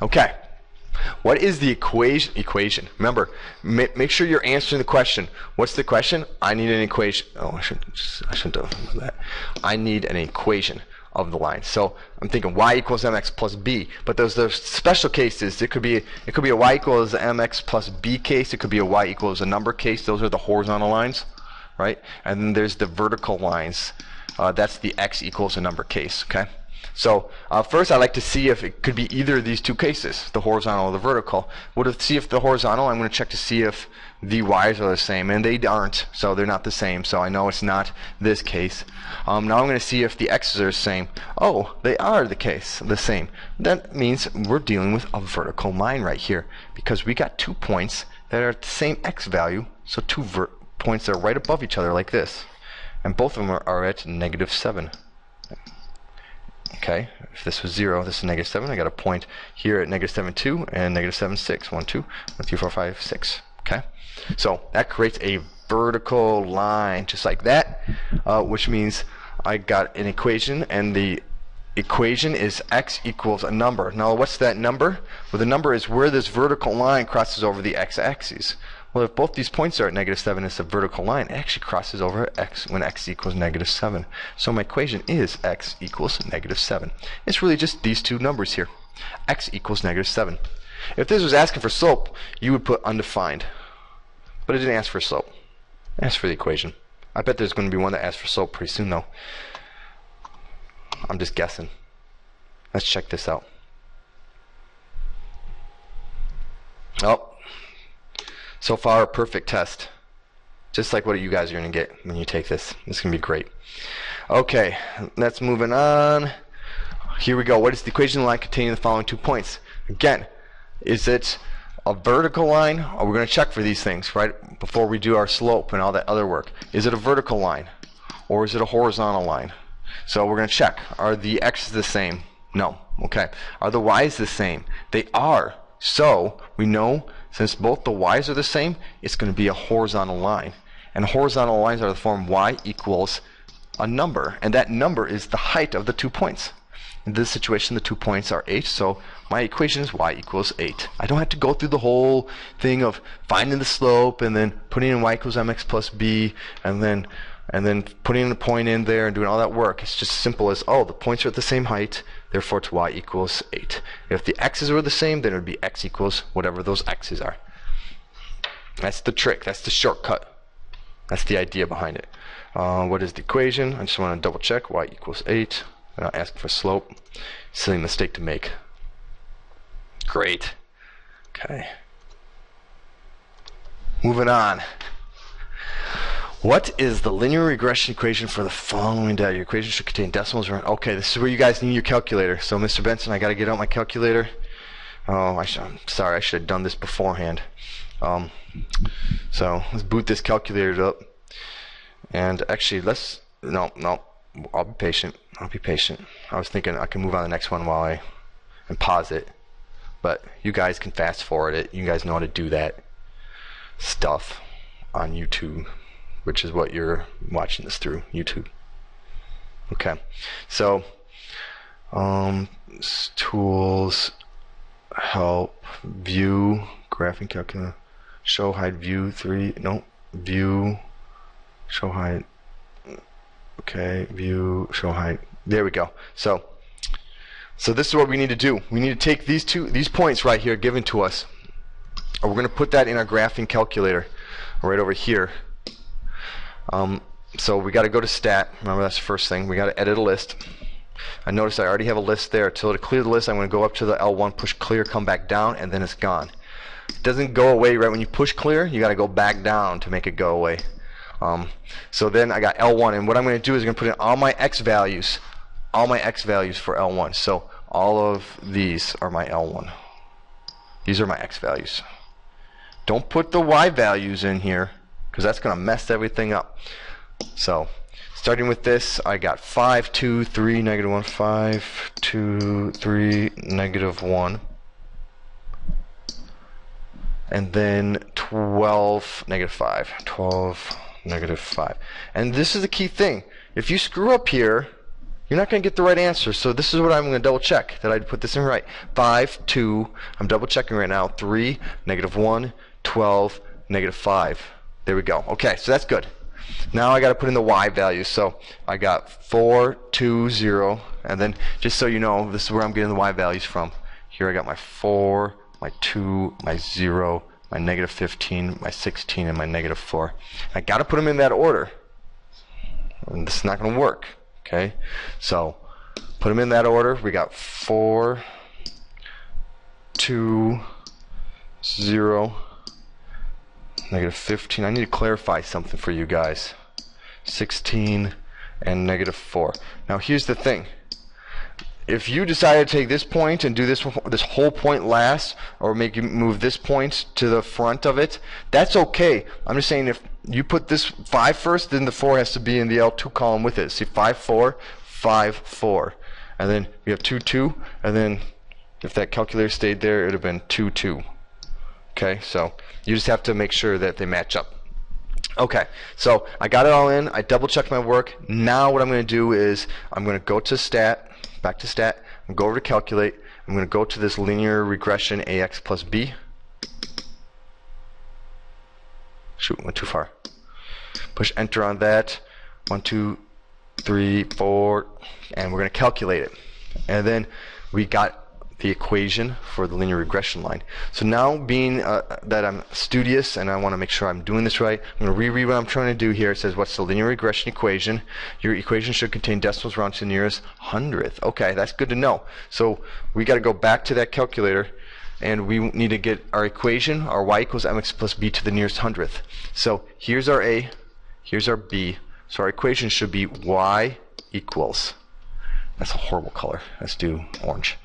Okay. What is the equation? Remember, make sure you're answering the question. What's the question? I need an equation. Oh, I shouldn't have that. I need an equation of the line. So I'm thinking y equals mx plus b. But those special cases. It could be a y equals mx plus b case. It could be a y equals a number case. Those are the horizontal lines, right? And then there's the vertical lines. That's the x equals a number case. Okay. So first, I'd like to see if it could be either of these two cases, the horizontal or the vertical. Well, to see if the horizontal, I'm going to check to see if the y's are the same, and they aren't, so they're not the same. So I know it's not this case. Now I'm going to see if the x's are the same. Oh, they are the same. That means we're dealing with a vertical line right here, because we got 2 points that are at the same x value, so 2 points that are right above each other like this, and both of them are at -7. Okay, if this was 0, this is -7. I got a point here at -7, 2, and -7, 6. 1, 2, 1, 2, 4, 5, 6. Okay, so that creates a vertical line just like that, which means I got an equation, and the equation is x equals a number. Now, what's that number? Well, the number is where this vertical line crosses over the x-axis. Well, if both these points are at -7, it's a vertical line. It actually crosses over at x when x equals -7. So my equation is x equals -7. It's really just these two numbers here. X equals -7. If this was asking for slope, you would put undefined. But it didn't ask for slope. It asked for the equation. I bet there's going to be one that asks for slope pretty soon, though. I'm just guessing. Let's check this out. Oh. So far, a perfect test. Just like what you guys are going to get when you take this. It's going to be great. Okay, let's move on. Here we go. What is the equation line containing the following 2 points? Again, is it a vertical line? Or we're going to check for these things, right? Before we do our slope and all that other work. Is it a vertical line? Or is it a horizontal line? So we're going to check. Are the x's the same? No. Okay. Are the y's the same? They are. So we know, since both the y's are the same, it's going to be a horizontal line. And horizontal lines are the form y equals a number. And that number is the height of the 2 points. In this situation, the 2 points are 8. So my equation is y equals 8. I don't have to go through the whole thing of finding the slope and then putting in y equals mx plus b and then putting a point in there and doing all that work. It's just as simple as, oh, the points are at the same height, therefore it's y equals 8. If the x's were the same, then it would be x equals whatever those x's are. That's the trick. That's the shortcut. That's the idea behind it. What is the equation? I just want to double check. Y equals 8. I'm not asking for slope. Silly mistake to make. Great. Okay. Moving on. What is the linear regression equation for the following data? Your equation should contain decimals. Okay, this is where you guys need your calculator. So, Mr. Benson, I got to get out my calculator. Oh, I'm sorry. I should have done this beforehand. So let's boot this calculator up. And actually, no. I'll be patient. I was thinking I can move on to the next one and pause it. But you guys can fast forward it. You guys know how to do that stuff on YouTube, which is what you're watching this through, YouTube. Okay, so tools, help, view, graphing calculator, show, hide, view, view, show, hide. Okay, view, show, hide. There we go. So this is what we need to do. We need to take these points right here given to us, and we're going to put that in our graphing calculator right over here. So we got to go to stat. Remember, that's the first thing. We got to edit a list. I notice I already have a list there. So to clear the list, I'm going to go up to the L1, push clear, come back down, and then it's gone. It doesn't go away right when you push clear. You got to go back down to make it go away. So then I got L1, and what I'm going to do is I'm going to put in all my x values for L1. So all of these are my L1. These are my x values. Don't put the y values in here, because that's going to mess everything up. So starting with this, I got 5, 2, 3, -1, 5, 2, 3, -1, and then 12, -5, 12, -5. And this is the key thing. If you screw up here, you're not going to get the right answer. So this is what I'm going to double check, that I put this in right. 5, 2, I'm double checking right now. 3, -1, 12, -5. There we go. Okay, so that's good. Now I got to put in the y values. So I got 4, 2, 0, and then just so you know, this is where I'm getting the y values from. Here I got my 4, my 2, my 0, my -15, my 16, and my -4. I got to put them in that order. And this is not going to work. Okay, so put them in that order. We got 4, 2, 0, -15. I need to clarify something for you guys. 16 and -4. Now here's the thing. If you decide to take this point and do this whole point last, or move this point to the front of it, that's okay. I'm just saying, if you put this 5 first, then the 4 has to be in the L2 column with it. See, 5, 4, 5, 4. And then we have 2, 2, and then if that calculator stayed there, it would have been 2, 2. Okay, so you just have to make sure that they match up. Okay, so I got it all in. I double checked my work. Now what I'm going to do is I'm going to go to stat, back to stat, and go over to calculate. I'm going to go to this linear regression ax plus b. Shoot, went too far. Push enter on that. 1, 2, 3, 4, and we're going to calculate it. And then we got the equation for the linear regression line. So now, being that I'm studious and I want to make sure I'm doing this right, I'm going to reread what I'm trying to do here. It says, what's the linear regression equation? Your equation should contain decimals round to the nearest hundredth. Okay, that's good to know. So we got to go back to that calculator, and we need to get our equation, our y equals mx plus b to the nearest hundredth. So here's our a, here's our b. So our equation should be y equals, that's a horrible color, let's do orange.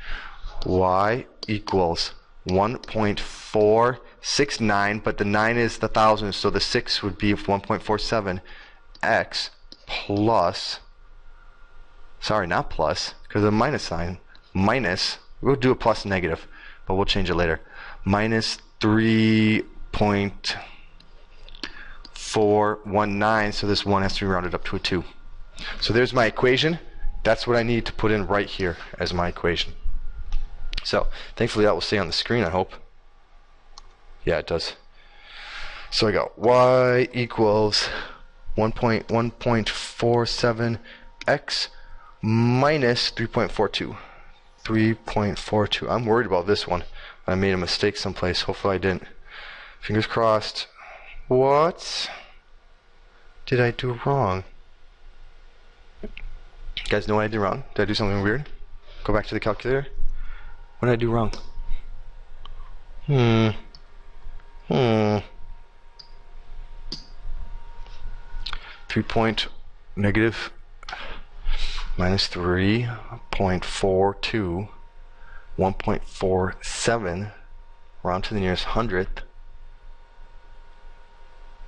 Y equals 1.469, but the 9 is the thousands, so the 6 would be 1.47 x plus, sorry, not plus, because of the minus sign, minus, we'll do a plus negative, but we'll change it later, minus 3.419, so this 1 has to be rounded up to a 2. So there's my equation. That's what I need to put in right here as my equation. So thankfully that will stay on the screen, I hope. Yeah, it does. So I got y equals 1.47 x minus 3.42. 3.42. I'm worried about this one. I made a mistake someplace. Hopefully I didn't. Fingers crossed. What did I do wrong? You guys know what I did wrong? Did I do something weird? Go back to the calculator. What did I do wrong? 3 negative minus 3.42, 1.47, round to the nearest hundredth.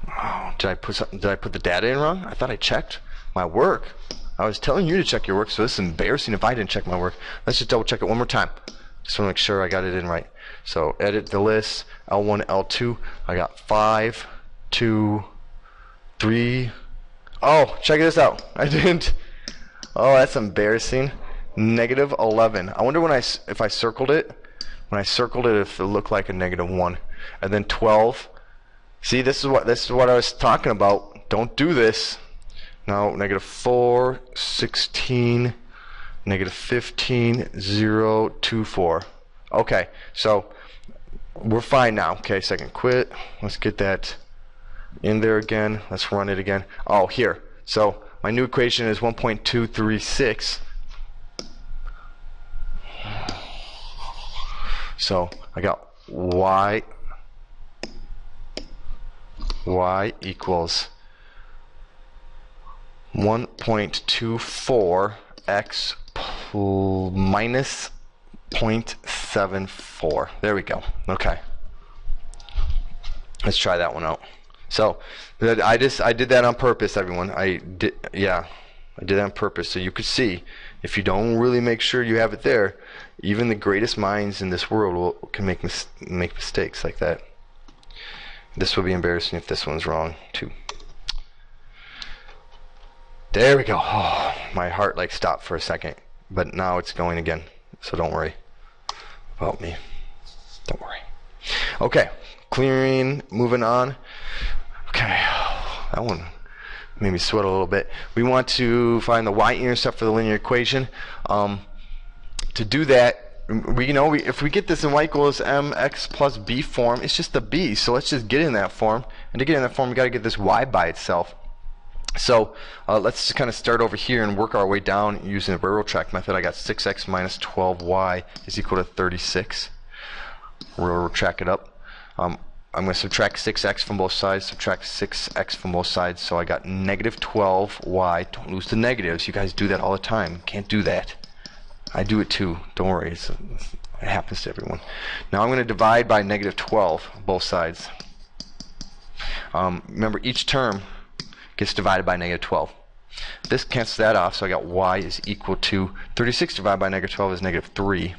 Oh, did I put the data in wrong? I thought I checked my work. I was telling you to check your work, so this is embarrassing if I didn't check my work. Let's just double check it one more time. Just want to make sure I got it in right. So edit the list, L1, L2. I got 5, 2, 3. Oh, check this out. I didn't. Oh, that's embarrassing. Negative 11. I wonder if I circled it. When I circled it, if it looked like a -1. And then 12. See, this is what I was talking about. Don't do this. Now -4, 16. -15, 0, 2, 4. Okay, so we're fine now. Okay, second quit. Let's get that in there again. Let's run it again. Oh, here. So my new equation is 1.236. So I got y equals 1.24 x minus 0.74. There we go. Okay. Let's try that one out. So I did that on purpose, everyone. I did that on purpose so you could see. If you don't really make sure you have it there, even the greatest minds in this world can make mistakes like that. This will be embarrassing if this one's wrong too. There we go. Oh, my heart like stopped for a second, but now it's going again. So don't worry about me. Don't worry. Okay, clearing, moving on. Okay, that one made me sweat a little bit. We want to find the y-intercept for the linear equation. To do that, if we get this in y equals mx plus b form, it's just the b. So let's just get in that form. And to get in that form, we got to get this y by itself. So let's just kind of start over here and work our way down using the railroad track method. I got 6x minus 12y is equal to 36. Railroad track it up. I'm going to subtract 6x from both sides, subtract 6x from both sides. So I got negative 12y. Don't lose the negatives. You guys do that all the time. Can't do that. I do it too. Don't worry. It happens to everyone. Now I'm going to divide by negative 12 both sides. Remember, each term gets divided by negative 12. This cancels that off, so I got y is equal to 36 divided by negative 12 is negative 3.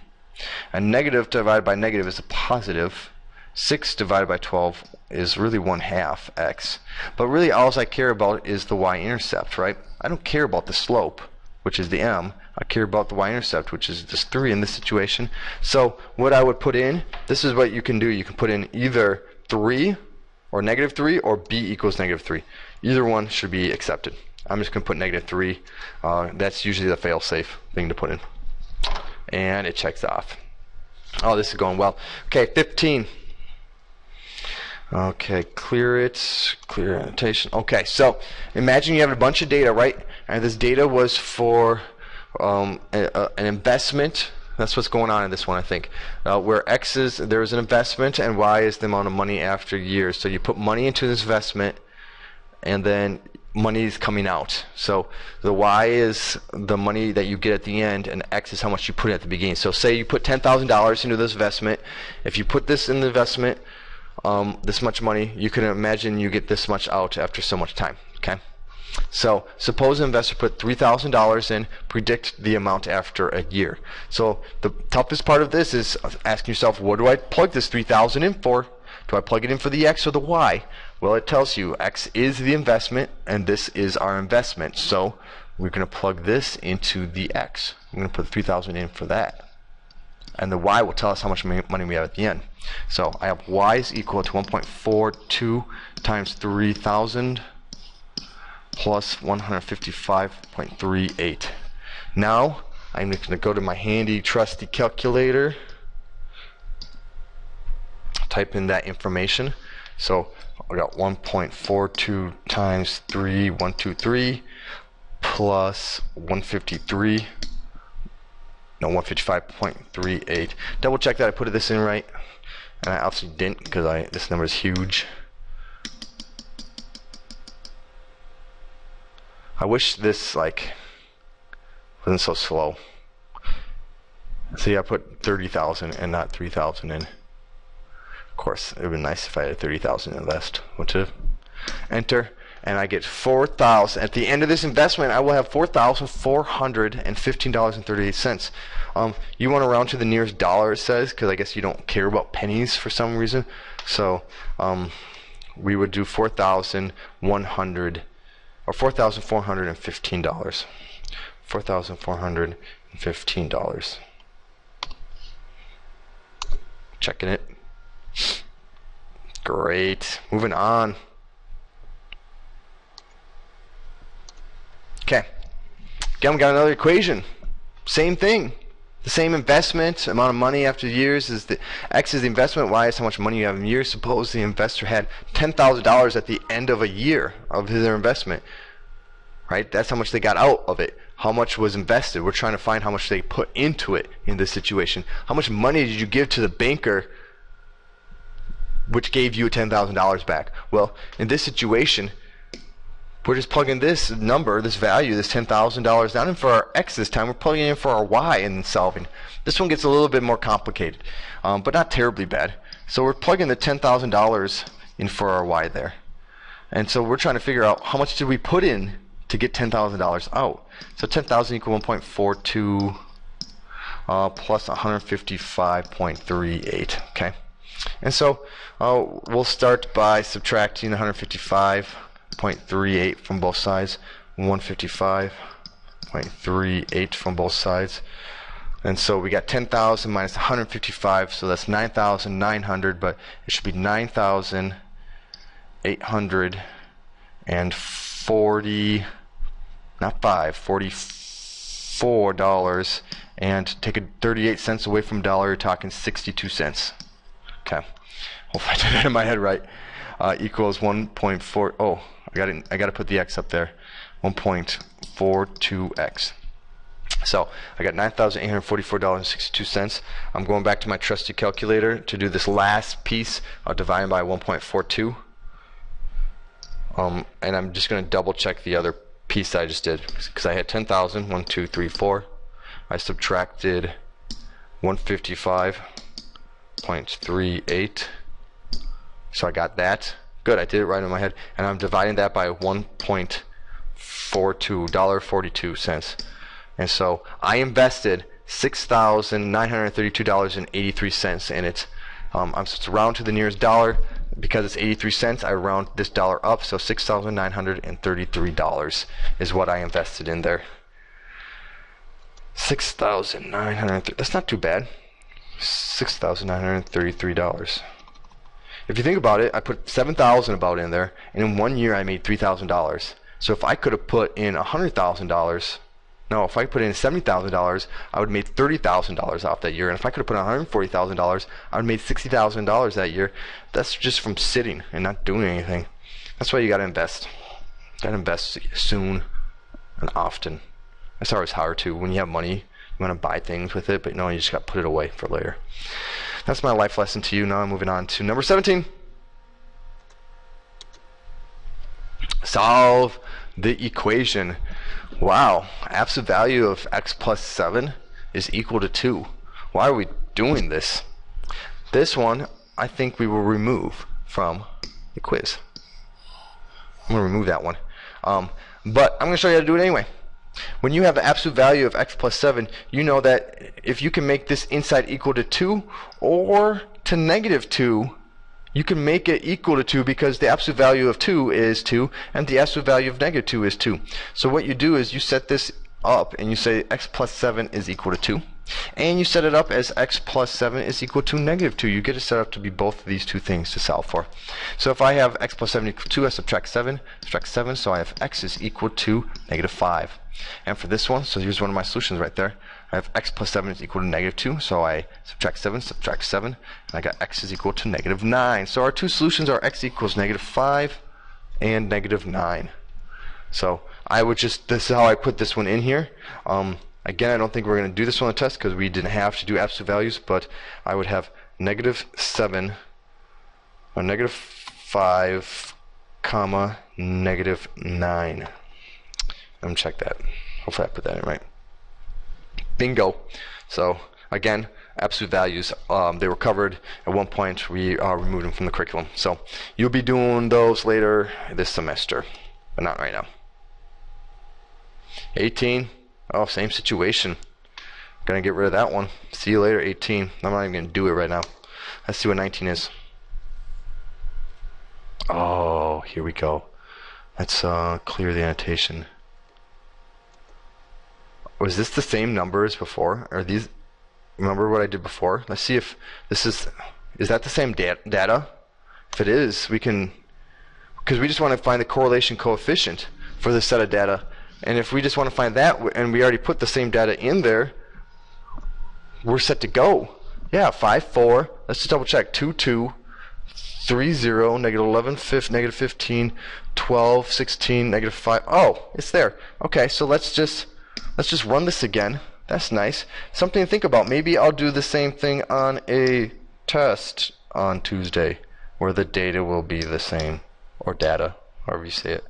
And negative divided by negative is a positive. 6 divided by 12 is really 1/2 x. But really all I care about is the y-intercept, right? I don't care about the slope, which is the m. I care about the y-intercept, which is just 3 in this situation. So what I would put in, this is what you can do. You can put in either 3 or negative 3 or b equals negative 3. Either one should be accepted. I'm just going to put negative 3. That's usually the fail-safe thing to put in. And it checks off. Oh, this is going well. Okay, 15. Okay, clear it. Clear annotation. Okay, so imagine you have a bunch of data, right? And this data was for an investment. That's what's going on in this one, I think. Where X is, there is an investment, and Y is the amount of money after years. So you put money into this investment, and then money is coming out. So the Y is the money that you get at the end, and X is how much you put at the beginning. So say you put $10,000 into this investment. If you put this in the investment, this much money, you can imagine you get this much out after so much time. Okay. So suppose an investor put $3,000 in, predict the amount after a year. So the toughest part of this is asking yourself, what do I plug this $3,000 in for? Do I plug it in for the X or the Y? Well, it tells you X is the investment and this is our investment. So we're going to plug this into the X. I'm going to put $3,000 in for that. And the Y will tell us how much money we have at the end. So I have Y is equal to 1.42 times 3,000 plus 155.38. Now I'm going to go to my handy trusty calculator, type in that information. So I got 1.42 times 3,123 plus 153. No, 155.38. Double check that I put this in right, and I obviously didn't because this number is huge. I wish this wasn't so slow. See, I put 30,000 and not 3,000 in. Of course, it would be nice if I had 30,000 invest. What to enter, and I get 4,000. At the end of this investment, I will have $4,415.38. You want to round to the nearest dollar, it says, because I guess you don't care about pennies for some reason. So we would do 4,100 or $4,415. $4,415. Checking it. Great. Moving on. Okay. Again, we got another equation. Same thing. The same investment, amount of money after years is the X is the investment, Y is how much money you have in years. Suppose the investor had $10,000 at the end of a year of their investment. Right? That's how much they got out of it. How much was invested? We're trying to find how much they put into it in this situation. How much money did you give to the banker which gave you $10,000 back? Well, in this situation, we're just plugging this number, this value, this $10,000 not in for our X this time. We're plugging in for our Y and solving. This one gets a little bit more complicated, but not terribly bad. So we're plugging the $10,000 in for our Y there. And so we're trying to figure out how much did we put in to get $10,000 out. So 10,000 equal 1.42 plus 155.38. Okay. And so we'll start by subtracting 155.38 from both sides. 155.38 from both sides. And so we got 10,000 minus 155, so that's 9,900, but it should be 9,840, not $44, and take 38 cents away from dollar, you're talking 62 cents. Okay, hopefully I did that in my head right. Equals 1.4. Oh, I got to put the x up there. 1.42x. So I got $9,844.62. I'm going back to my trusty calculator to do this last piece of dividing by 1.42. And I'm just going to double check the other piece I just did, because I had 10,000. 1, 2, 3, 4. I subtracted 155.38. So I got that. Good, I did it right in my head. And I'm dividing that by 1.42, $1.42. And so I invested $6,932.83 in it. I'm supposed to round to the nearest dollar. Because it's 83 cents, I round this dollar up, so $6,933 is what I invested in there. 6,900. That's not too bad. $6,933. If you think about it, I put 7,000 about in there, and in 1 year I made $3,000. So if I could have put in $100,000, no, if I put in $70,000, I would have made $30,000 off that year. And if I could have put in $140,000, I would have made $60,000 that year. That's just from sitting and not doing anything. That's why you got to invest. Got to invest soon and often. That's always hard too. When you have money, you want to buy things with it, but no, you just got to put it away for later. That's my life lesson to you. Now I'm moving on to number 17. Solve the equation. Wow, absolute value of x plus 7 is equal to 2. Why are we doing this? This one, I think we will remove from the quiz. I'm going to remove that one. But I'm going to show you how to do it anyway. When you have the absolute value of x plus 7, you know that if you can make this inside equal to 2 or to negative 2, you can make it equal to 2 because the absolute value of 2 is 2 and the absolute value of negative 2 is 2. So what you do is you set this up and you say x plus 7 is equal to 2. And you set it up as x plus 7 is equal to negative 2. You get it set up to be both of these two things to solve for. So if I have x plus 7 equal to 2, I subtract 7, so I have x is equal to negative 5. And for this one, so here's one of my solutions right there. I have x plus 7 is equal to negative 2, so I subtract 7, and I got x is equal to negative 9. So our two solutions are x equals negative 5 and negative 9. So I would just, this is how I put this one in here. Again, I don't think we're going to do this on the test because we didn't have to do absolute values, but I would have negative 7 or negative 5 comma negative 9. Let me check that. Hopefully I put that in right. Bingo. So again, absolute values, they were covered at one point. We removed them from the curriculum. So you'll be doing those later this semester, but not right now. 18. Oh, same situation. Gonna get rid of that one. See you later, 18. I'm not even gonna do it right now. Let's see what 19 is. Oh, here we go. Let's clear the annotation. Was this the same number as before? Are these? Remember what I did before? Let's see if this is that the same data? If it is, we can, because we just want to find the correlation coefficient for this set of data. And if we just want to find that, and we already put the same data in there, we're set to go. Yeah, 5, 4. Let's just double check. 2, 2, 3, 0, negative 11, negative 15, 12, 16, negative 5. Oh, it's there. Okay, so let's just run this again. That's nice. Something to think about. Maybe I'll do the same thing on a test on Tuesday, where the data will be the same, or data, however you say it.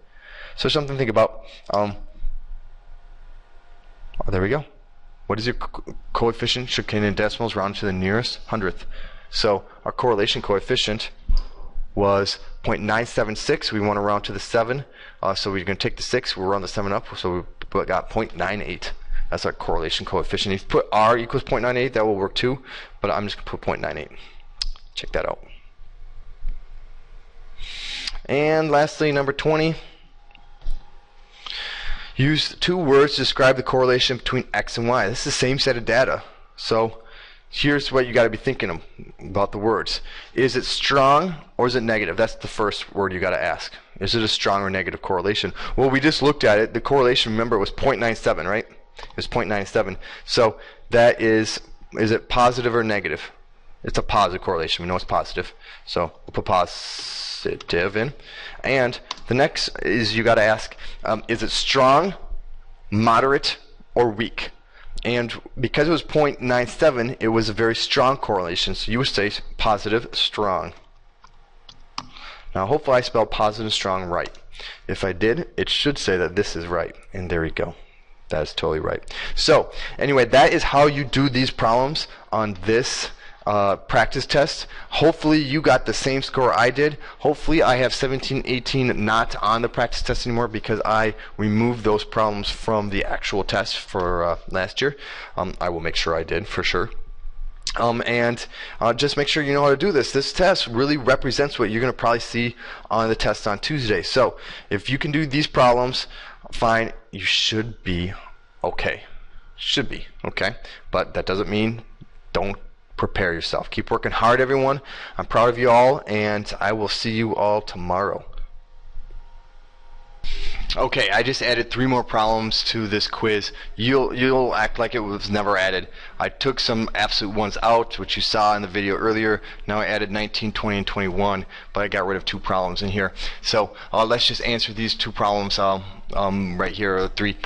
So something to think about. Oh, there we go. What is your coefficient? Should contain decimals round to the nearest hundredth. So our correlation coefficient was 0.976. We want to round to the 7. So we're going to take the 6. We'll round the 7 up. So we got 0.98. That's our correlation coefficient. If you put r equals 0.98, that will work too. But I'm just going to put 0.98. Check that out. And lastly, number 20. Use two words to describe the correlation between X and Y. This is the same set of data. So here's what you got to be thinking about the words. Is it strong or is it negative? That's the first word you got to ask. Is it a strong or negative correlation? Well, we just looked at it. The correlation, remember, was 0.97, right? It was 0.97. So that is it positive or negative? It's a positive correlation. We know it's positive. So we'll put positive in. And the next is you got to ask, is it strong, moderate, or weak? And because it was 0.97, it was a very strong correlation. So you would say positive, strong. Now hopefully I spelled positive, strong right. If I did, it should say that this is right. And there you go. That is totally right. So anyway, that is how you do these problems on this practice test. Hopefully you got the same score I did. Hopefully I have 17, 18 not on the practice test anymore because I removed those problems from the actual test for last year. I will make sure I did for sure. And just make sure you know how to do this. This test really represents what you're going to probably see on the test on Tuesday. So if you can do these problems, fine, you should be okay. Should be okay. But that doesn't mean don't prepare yourself. Keep working hard, everyone. I'm proud of you all, and I will see you all tomorrow. Okay, I just added 3 more problems to this quiz. You'll act like it was never added. I took some absolute ones out, which you saw in the video earlier. Now I added 19, 20, and 21, but I got rid of 2 problems in here. So let's just answer these 2 problems right here. 3.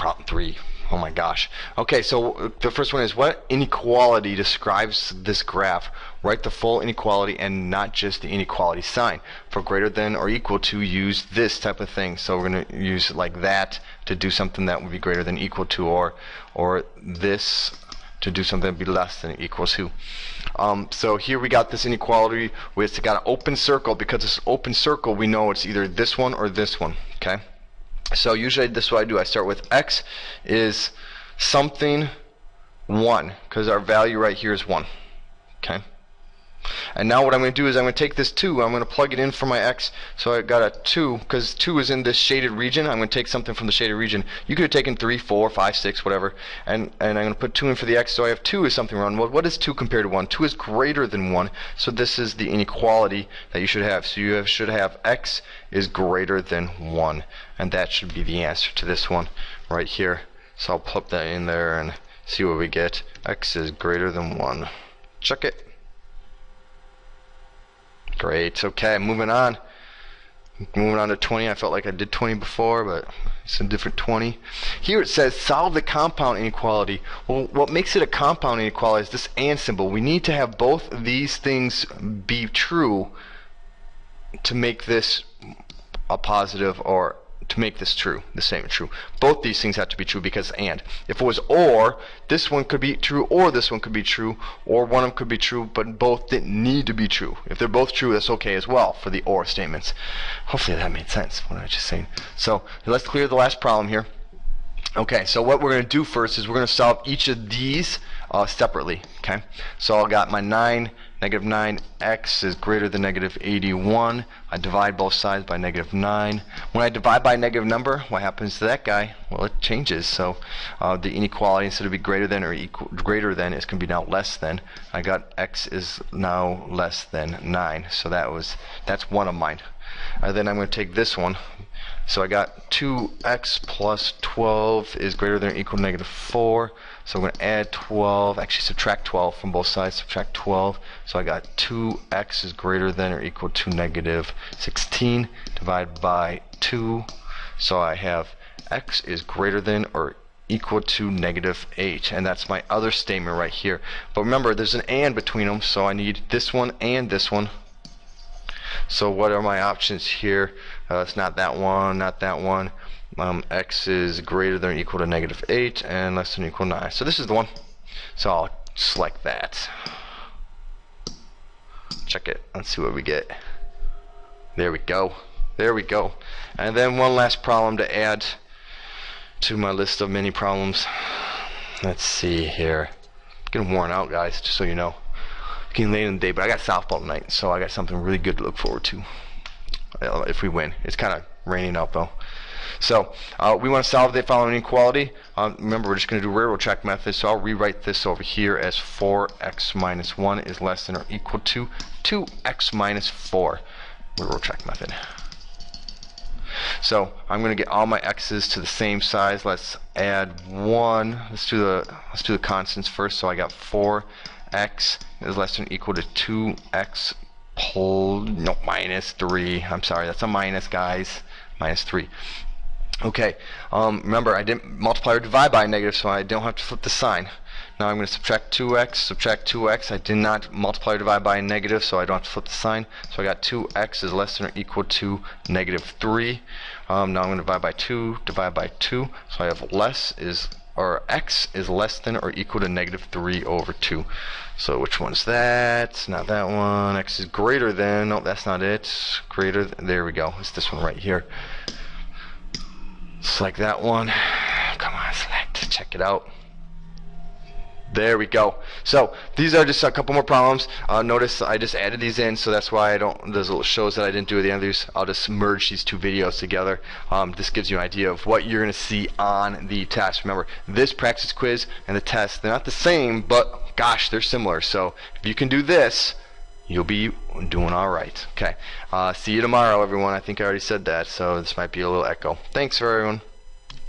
Oh my gosh. Okay, so the first one is, what inequality describes this graph? Write the full inequality and not just the inequality sign. For greater than or equal to, use this type of thing. So we're going to use like that to do something that would be greater than equal to, or this to do something that would be less than equal to. So here we got this inequality. We've got an open circle. Because it's open circle, we know it's either this one or this one. Okay. So usually this is what I do. I start with x is something 1, because our value right here is 1. Okay. And now what I'm going to do is I'm going to take this 2, I'm going to plug it in for my x. So I got a 2, because 2 is in this shaded region. I'm going to take something from the shaded region. You could have taken 3, 4, 5, 6, whatever. And I'm going to put 2 in for the x. So I have 2 is something wrong. Well, what is 2 compared to 1? 2 is greater than 1. So this is the inequality that you should have. So you should have x is greater than 1. And that should be the answer to this one right here. So I'll plug that in there and see what we get. X is greater than 1. Check it. Great. Okay, moving on. Moving on to 20. I felt like I did 20 before, but it's a different 20. Here it says solve the compound inequality. Well, what makes it a compound inequality is this and symbol. We need to have both of these things be true to make this a positive, or to make this true, the same true. Both these things have to be true because and. If it was or, this one could be true or this one could be true, or one of them could be true, but both didn't need to be true. If they're both true, that's okay as well for the or statements. Hopefully that made sense, what I was just saying. So let's clear the last problem here. Okay, so what we're going to do first is we're going to solve each of these separately. Okay, so I got my 9, negative 9x is greater than negative 81. I divide both sides by negative 9. When I divide by a negative number, what happens to that guy? Well, it changes. So the inequality, instead of be greater than or equal, greater than, is going to be now less than. I got x is now less than 9. So that's one of mine. Then I'm going to take this one. So I got 2x plus 12 is greater than or equal to negative 4. So I'm going to add 12, actually subtract 12 from both sides, subtract 12. So I got 2x is greater than or equal to negative 16, divided by 2. So I have x is greater than or equal to negative 8. And that's my other statement right here. But remember, there's an and between them, so I need this one and this one. So what are my options here? It's not that one, not that one. X is greater than or equal to negative 8 and less than or equal to 9. So this is the one. So I'll select that. Check it. Let's see what we get. There we go. There we go. And then one last problem to add to my list of many problems. Let's see here. Getting worn out, guys, just so you know. Getting late in the day, but I got softball tonight, so I got something really good to look forward to. If we win, it's kind of raining out though. So we want to solve the following inequality. Remember, we're just going to do railroad check method, so I'll rewrite this over here as 4x minus 1 is less than or equal to 2x minus 4. Railroad check method. So I'm going to get all my x's to the same size. Let's add 1. Let's do the constants first. So I got 4x is less than or equal to 2x minus 3. I'm sorry, that's a minus, guys. Minus 3. Okay, remember I didn't multiply or divide by a negative, so I don't have to flip the sign. Now I'm going to subtract 2x. I did not multiply or divide by a negative, so I don't have to flip the sign. So I got 2x is less than or equal to negative 3. Now I'm going to divide by 2. So I have x is less than or equal to negative 3 over 2. So which one's that? Not that one. X is greater than, no, that's not it. Greater than, there we go. It's this one right here. Select that one. Come on, select. Check it out. There we go. So these are just a couple more problems. Notice I just added these in, so that's why I don't. There's little shows that I didn't do at the end of these. I'll just merge these two videos together. This gives you an idea of what you're going to see on the test. Remember, this practice quiz and the test, they're not the same, but gosh, they're similar. So if you can do this, you'll be doing all right. Okay. See you tomorrow, everyone. I think I already said that, so this might be a little echo. Thanks for everyone.